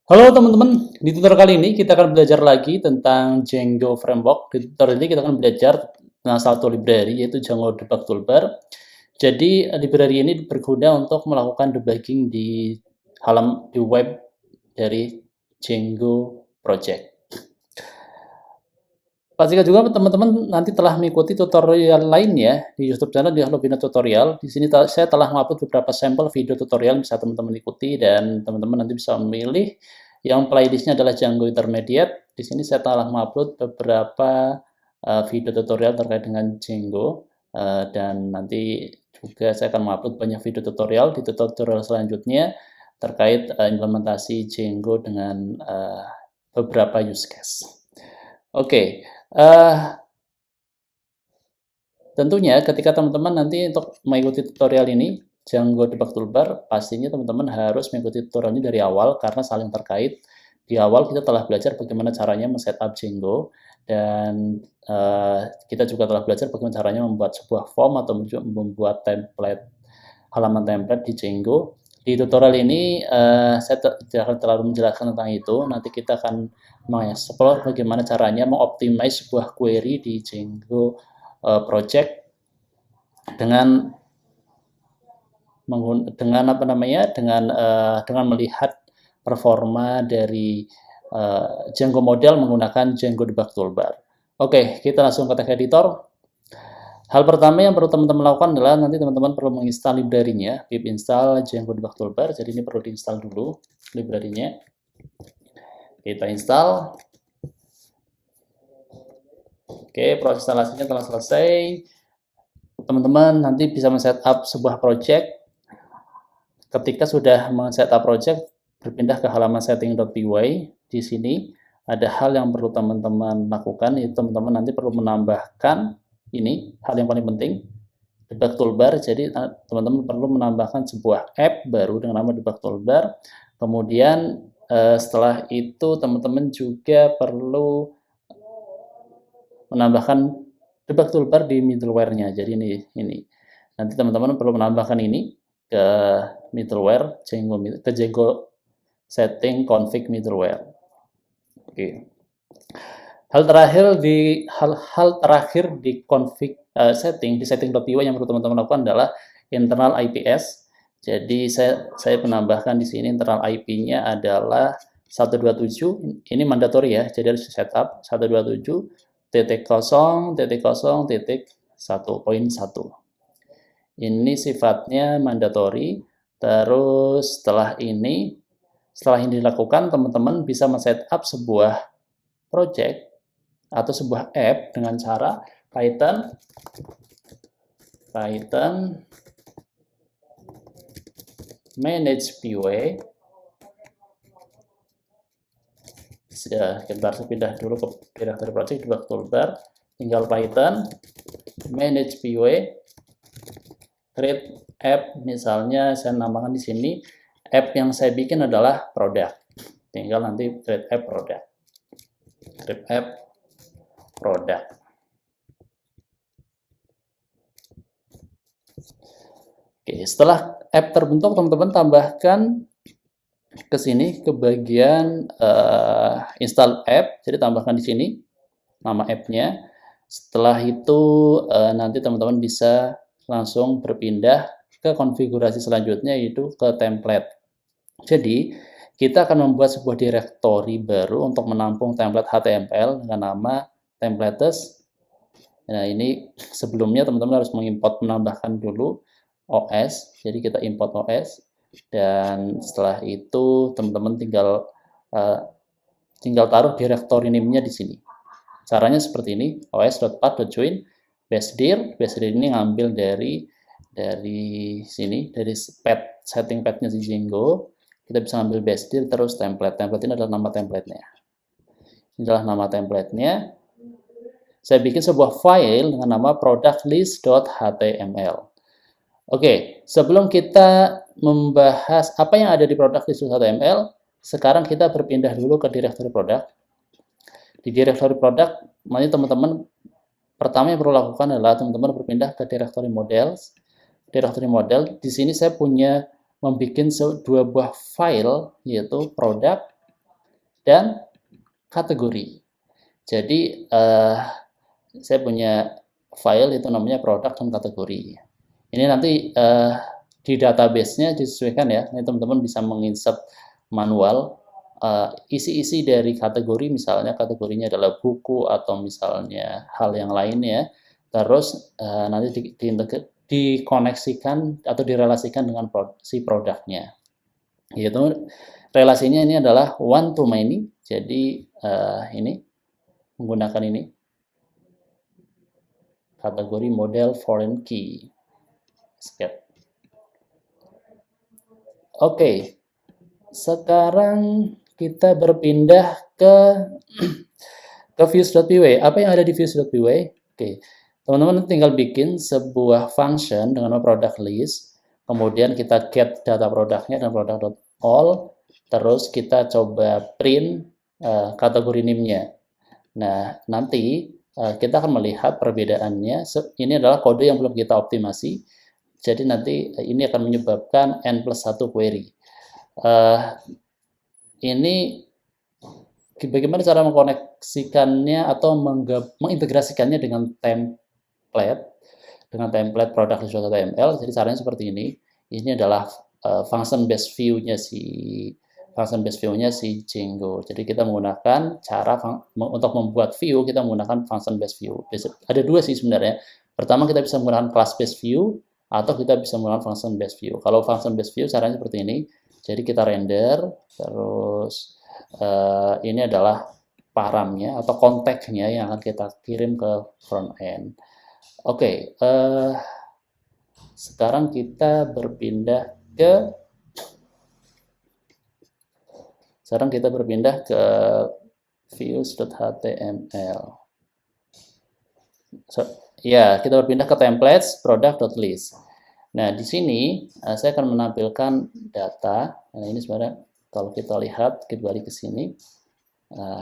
Halo teman-teman, di tutorial kali ini kita akan belajar lagi tentang Django Framework. Di tutorial ini kita akan belajar tentang satu library yaitu Django Debug Toolbar. Jadi library ini berguna untuk melakukan debugging di web dari Django Project. Pastikan juga teman-teman nanti telah mengikuti tutorial lainnya di YouTube channel di Halobina Tutorial. Di sini saya telah mengupload beberapa sampel video tutorial bisa teman-teman ikuti dan teman-teman nanti bisa memilih yang playlistnya adalah Django Intermediate. Di sini saya telah mengupload beberapa video tutorial terkait dengan Django dan nanti juga saya akan mengupload banyak video tutorial di tutorial selanjutnya terkait implementasi Django dengan beberapa use case. Oke, tentunya ketika teman-teman nanti untuk mengikuti tutorial ini, Django Debug Toolbar, pastinya teman-teman harus mengikuti tutorial ini dari awal karena saling terkait. Di awal kita telah belajar bagaimana caranya men-setup Django dan kita juga telah belajar bagaimana caranya membuat sebuah form atau membuat template, halaman template di Django. Di tutorial ini saya tidak akan terlalu menjelaskan tentang itu. Nanti kita akan mengeksplor bagaimana caranya mengoptimize sebuah query di Django project dengan dengan melihat performa dari Django model menggunakan Django Debug Toolbar. Oke, kita langsung ke text editor. Hal pertama yang perlu teman-teman lakukan adalah nanti teman-teman perlu menginstal library-nya, pip install Django Debug Toolbar. Jadi ini perlu diinstal dulu library-nya. Kita install. Oke, proses instalasinya telah selesai. Teman-teman nanti bisa men-setup sebuah project. Ketika sudah men-setup project, berpindah ke halaman setting.py. Di sini ada hal yang perlu teman-teman lakukan, yaitu teman-teman nanti perlu menambahkan ini, hal yang paling penting, debug toolbar. Jadi teman-teman perlu menambahkan sebuah app baru dengan nama debug toolbar. Kemudian setelah itu teman-teman juga perlu menambahkan debug toolbar di middleware-nya. Jadi ini. Nanti teman-teman perlu menambahkan ini ke middleware, ke Django setting config middleware. Oke. Hal terakhir di config setting di setting.py yang perlu teman-teman lakukan adalah internal IPS. Jadi saya menambahkan di sini internal IP-nya adalah 127. Ini mandatory ya. Jadi harus setup 127.0.0.1.1. Ini sifatnya mandatory. Terus setelah ini dilakukan, teman-teman bisa men-setup sebuah project atau sebuah app dengan cara Python manage py. Kita harus pindah dulu ke directory project debug toolbar, tinggal Python manage py create app. Misalnya saya namakan di sini app yang saya bikin adalah product. Tinggal nanti create app product. Create app product. Oke, setelah app terbentuk, teman-teman tambahkan ke sini ke bagian install app. Jadi tambahkan di sini nama app-nya. Setelah itu nanti teman-teman bisa langsung berpindah ke konfigurasi selanjutnya, yaitu ke template. Jadi kita akan membuat sebuah directory baru untuk menampung template HTML dengan nama templates. Nah, ini sebelumnya teman-teman harus menambahkan dulu OS. Jadi kita import OS dan setelah itu teman-teman tinggal taruh directory name-nya di sini. Caranya seperti ini, os.path.join basedir. Basedir ini ngambil dari sini, dari setting path-nya si Django. Kita bisa ambil basedir terus template. Template ini adalah nama template-nya. Ini adalah nama template-nya. Saya bikin sebuah file dengan nama productlist.html. Oke, sebelum kita membahas apa yang ada di productlist.html, sekarang kita berpindah dulu ke directory product. Di directory product, nanti teman-teman pertama yang perlu lakukan adalah teman-teman berpindah ke directory models. Directory model, di sini saya punya membuat dua buah file, yaitu product dan kategori. Jadi saya punya file itu namanya produk dan kategori. Ini nanti di database-nya disesuaikan ya. Ini teman-teman bisa menginsert manual isi-isi dari kategori, misalnya kategorinya adalah buku atau misalnya hal yang lainnya. Terus nanti dikoneksikan atau direlasikan dengan si produknya. Yaitu relasinya ini adalah one to many. Jadi ini menggunakan ini kategori model foreign key. Escape. Oke, sekarang kita berpindah ke views.py. Apa yang ada di views.py? Oke, teman-teman tinggal bikin sebuah function dengan product list, kemudian kita get data produknya dan product.all, terus kita coba print kategori name-nya. Nah, nanti kita akan melihat perbedaannya. Ini adalah kode yang belum kita optimasi. Jadi nanti ini akan menyebabkan n+1 query. Ini bagaimana cara mengkoneksikannya atau mengintegrasikannya dengan template product list.html. Jadi caranya seperti ini. Ini adalah function based view-nya si Django. Jadi kita menggunakan cara untuk membuat view, kita menggunakan function based view. Ada dua sih sebenarnya. Pertama kita bisa menggunakan class based view atau kita bisa menggunakan function based view. Kalau function based view caranya seperti ini. Jadi kita render, terus ini adalah paramnya atau konteksnya yang akan kita kirim ke front end. Oke, sekarang kita berpindah ke views.html. Ya, kita berpindah ke templates product.list. Nah, di sini saya akan menampilkan data. Nah, ini sebenarnya kalau kita lihat kembali ke sini,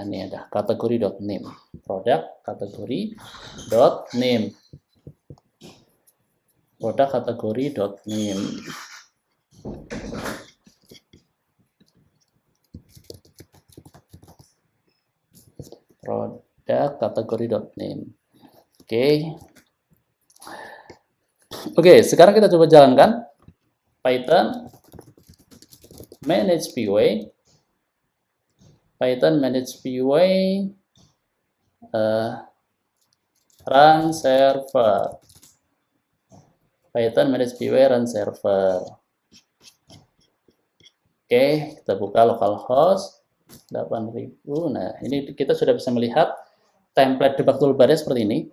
ini ada kategori.name, produk kategori.name, produk kategori.name. Produk kategori.name. Oke, sekarang kita coba jalankan Python manage py, run server, Python manage py run server. Oke, kita buka localhost 8000. Nah, ini kita sudah bisa melihat template debug toolbar-nya seperti ini.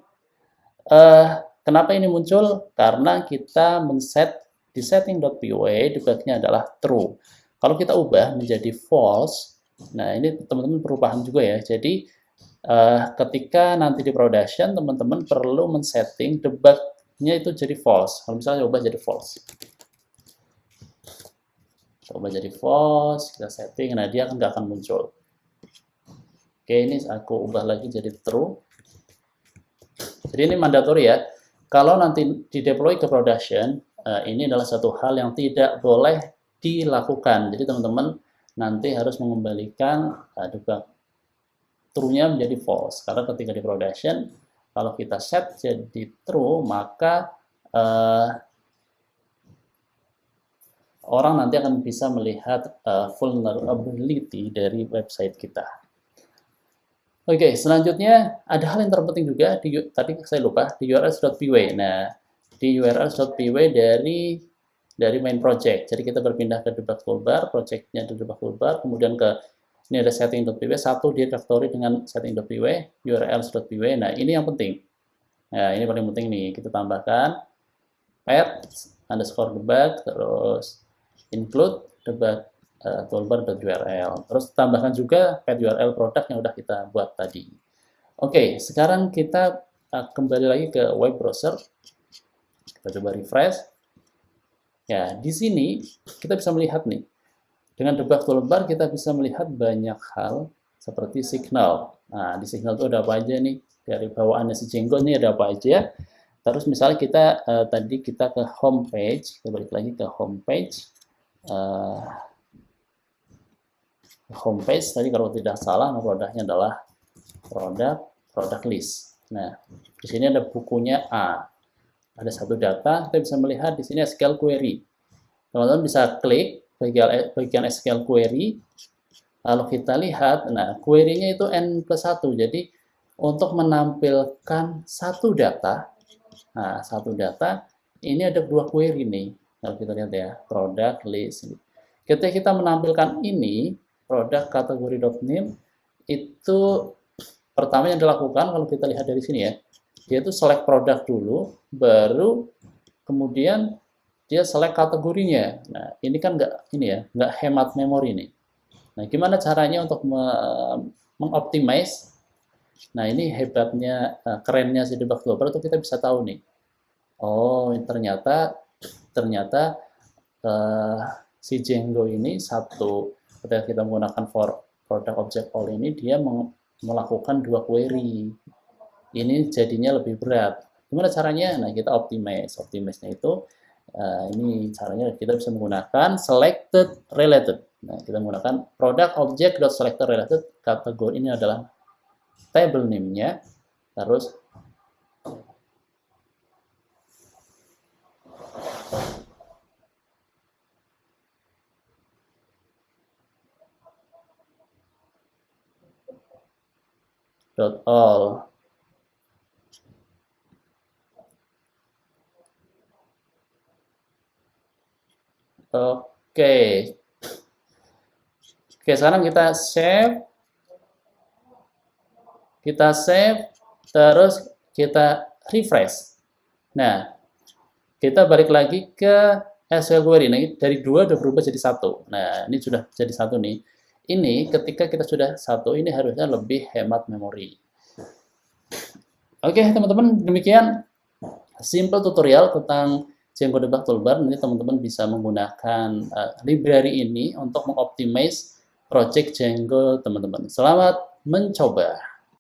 Kenapa ini muncul? Karena kita men-set di setting.py debugnya adalah true. Kalau kita ubah menjadi false, nah ini teman-teman perubahan juga ya. Jadi ketika nanti di production, teman-teman perlu men-setting debugnya itu jadi false. Kalau misalnya ubah jadi false. Coba jadi false, kita setting, nah dia nggak akan muncul. Oke, ini aku ubah lagi jadi true. Jadi ini mandatori ya. Kalau nanti di deploy ke production, ini adalah satu hal yang tidak boleh dilakukan. Jadi teman-teman nanti harus mengembalikan debug true-nya menjadi false. Karena ketika di production, kalau kita set jadi true, maka orang nanti akan bisa melihat vulnerability dari website kita. Oke, selanjutnya ada hal yang terpenting juga, tadi saya lupa, di urls.py. Nah, di urls.py dari main project. Jadi kita berpindah ke debug toolbar, projectnya di debug toolbar, kemudian ini ada setting.py, satu directory dengan setting.py, urls.py. Nah, ini yang penting. Nah, ini paling penting nih, kita tambahkan _debug, terus include debug toolbar.url. Terus tambahkan juga path URL produk yang udah kita buat tadi. Oke, sekarang kita kembali lagi ke web browser. Kita coba refresh. Ya, di sini kita bisa melihat nih. Dengan debug toolbar kita bisa melihat banyak hal seperti signal. Nah, di signal itu ada apa aja nih? Dari bawaannya si Django ini ada apa aja? Terus misalnya kita tadi kita ke home page, kita balik lagi ke home page. homepage tadi kalau tidak salah, nama produknya adalah produk list. Nah, di sini ada bukunya A. Ada satu data, kita bisa melihat di sini SQL query. Teman-teman bisa klik bagian SQL query, lalu kita lihat, nah query-nya itu N+1, jadi untuk menampilkan satu data, nah satu data, ini ada dua query nih, kalau kita lihat ya, product list. Ketika kita menampilkan ini, produk kategori.name, itu pertama yang dilakukan, kalau kita lihat dari sini ya, yaitu select produk dulu, baru kemudian dia select kategorinya. Nah, ini kan nggak hemat memori nih. Nah, gimana caranya untuk mengoptimize? Nah, ini hebatnya, kerennya si debug developer itu kita bisa tahu nih. Oh, ternyata si Django ini ketika kita menggunakan for product object all ini, dia melakukan dua query. Ini jadinya lebih berat. Gimana caranya? Nah, kita optimize. Optimize-nya itu, ini caranya kita bisa menggunakan selected related. Nah, kita menggunakan product object selected related, kategori ini adalah table name-nya, terus .all. Oke. Oke, sekarang kita save. Terus kita refresh. Nah, kita balik lagi ke SQL query. Nah, dari 2 udah berubah jadi 1. Nah, ini sudah jadi 1 nih. Ini ketika kita sudah 1, ini harusnya lebih hemat memori. Oke, teman-teman, demikian simple tutorial tentang Django Debug Toolbar. Nanti teman-teman bisa menggunakan library ini untuk mengoptimize project Django teman-teman. Selamat mencoba.